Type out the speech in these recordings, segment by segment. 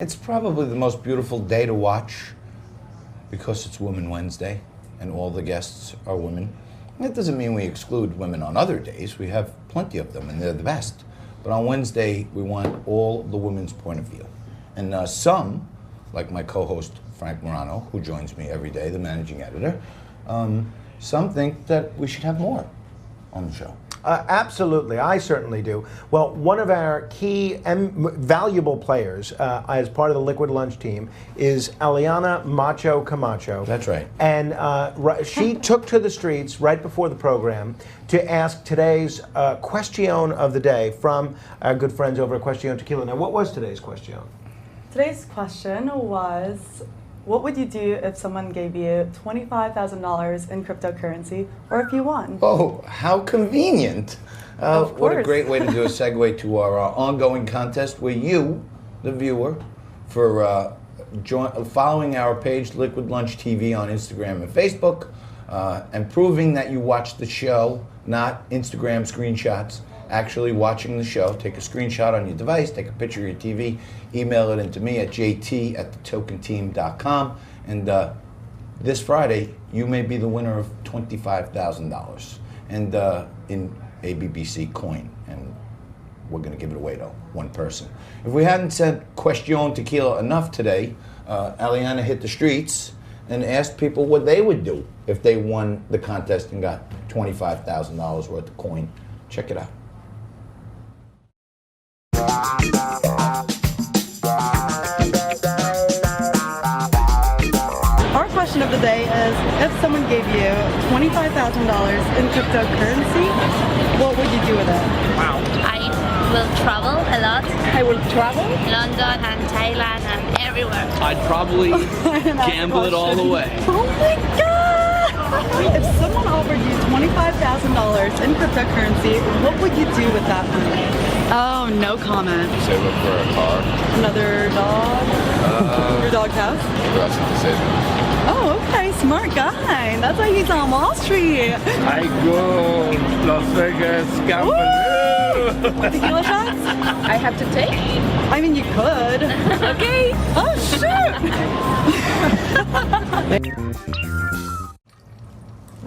It's probably the most beautiful day to watch because it's Women Wednesday and all the guests are women. That doesn't mean we exclude women on other days. We have plenty of them and they're the best. But on Wednesday, we want all the women's point of view. And some, like my co-host Frank Morano, who joins me every day, the managing editor, some think that we should have more on the show. Absolutely, I certainly do. Well, one of our key and valuable players as part of the Liquid Lunch team is Aliana Macho Camacho. That's right. And she took to the streets right before the program to ask today's question of the day from our good friends over at Cuestion Tequila. Now, what was today's question? Today's question was, what would you do if someone gave you $25,000 in cryptocurrency, or if you won? Oh, how convenient. Of course. What a great way to do a segue to our ongoing contest where you, the viewer, for following our page, Liquid Lunch TV, on Instagram and Facebook, and proving that you watched the show, not Instagram screenshots, actually watching the show. Take a screenshot on your device, take a picture of your TV, email it into me at jt@thetokenteam.com, and this Friday you may be the winner of $25,000 and in a BBC coin, and we're going to give it away to one person. If we hadn't said Cuestion Tequila enough today, Aliana hit the streets and asked people what they would do if they won the contest and got $25,000 worth of coin. Check it out. Our question of the day is, if someone gave you $25,000 in cryptocurrency, what would you do with it? Wow. I will travel a lot. I will travel? London and Thailand and everywhere. I'd probably gamble it all the way. Oh my God! If someone offered you $25,000 in cryptocurrency, what would you do with that money? Oh, no comment. Save up for a car. Another dog? Your dog's house? The rest of the savings. Oh, okay, smart guy. That's why he's on Wall Street. I go Las Vegas, gamble. Tequila shots? I have to take? I mean, you could. Okay. Oh, shoot!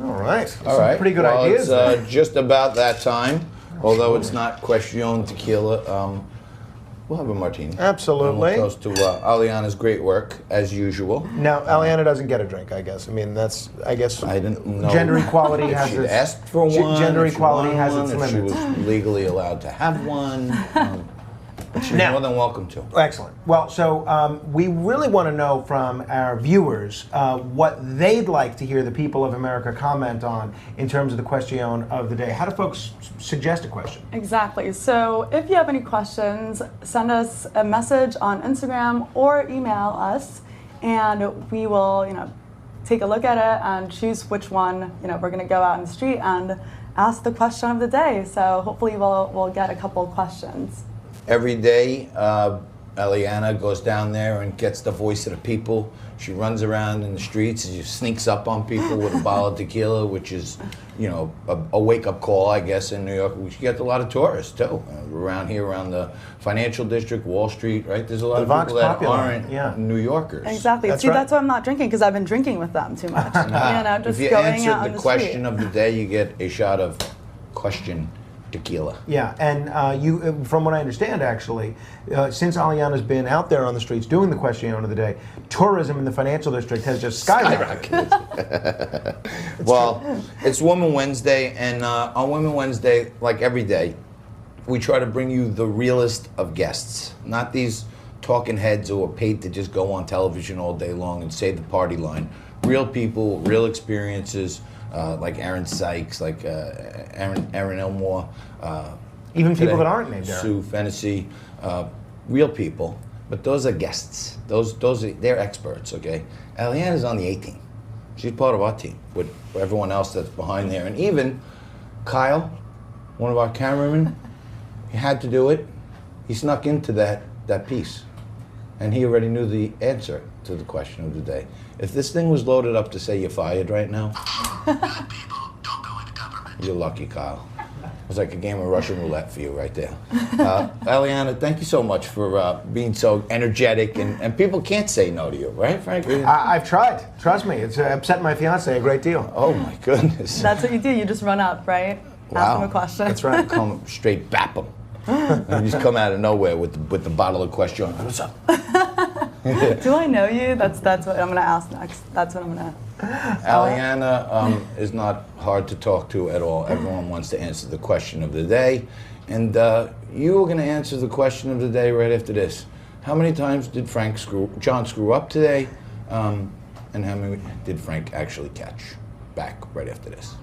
All right. All Some right. pretty good well, ideas. It's just about that time. Although it's not Cuestion Tequila, we'll have a martini. Absolutely. And we'll toast to Aliana's great work, as usual. Now, Aliana doesn't get a drink, I guess. I mean, I guess I didn't know. gender equality if has she'd its asked for one. Gender if she equality wanted has one, its if limits. she was legally allowed to have one. But she's Now- more than welcome to. Excellent. Well, so we really want to know from our viewers what they'd like to hear the people of America comment on in terms of the question of the day. How do folks suggest a question? Exactly. So if you have any questions, send us a message on Instagram or email us, and we will, take a look at it and choose which one, we're going to go out in the street and ask the question of the day. So hopefully we'll get a couple questions. Every day, Aliana goes down there and gets the voice of the people. She runs around in the streets and she sneaks up on people with a bottle of tequila, which is, a wake-up call, I guess, in New York. She gets a lot of tourists, too, around here, around the financial district, Wall Street, right? There's a lot of people that aren't New Yorkers. Exactly. That's See, right. that's why I'm not drinking, because I've been drinking with them too much. Just If you going answered out on the the question street. of the day, you get a shot of Cuestion Tequila. Yeah, and you, from what I understand, actually, since Aliana's been out there on the streets doing the question of the day, tourism in the financial district has just skyrocketed. Well, it's Women Wednesday, and on Women Wednesday, like every day, we try to bring you the realest of guests, not these talking heads who are paid to just go on television all day long and say the party line. Real people, real experiences. Like Aaron Sykes, like Aaron Elmore. Even people today, that aren't named Aaron. Sue Fennessy, real people, but those are guests. They're experts, okay? Aliana's on the A team. She's part of our team with everyone else that's behind there. And even Kyle, one of our cameramen, he had to do it. He snuck into that piece. And he already knew the answer to the question of the day. If this thing was loaded up to say you're fired right now, you're lucky, Kyle. was like a game of Russian roulette for you right there. Eliana, thank you so much for being so energetic, and people can't say no to you, right, Frank? I've tried. Trust me, it's upset my fiance a great deal. Oh my goodness. That's what you do. You just run up, right? Ask them a question. That's right. Come straight bap them. And you just come out of nowhere with the bottle of Cuestion. What's up? Do I know you? That's what I'm gonna ask next. That's what I'm gonna. Aliana is not hard to talk to at all. Everyone wants to answer the question of the day, and you are going to answer the question of the day right after this. How many times did John screw up today, and how many did Frank actually catch? Back right after this.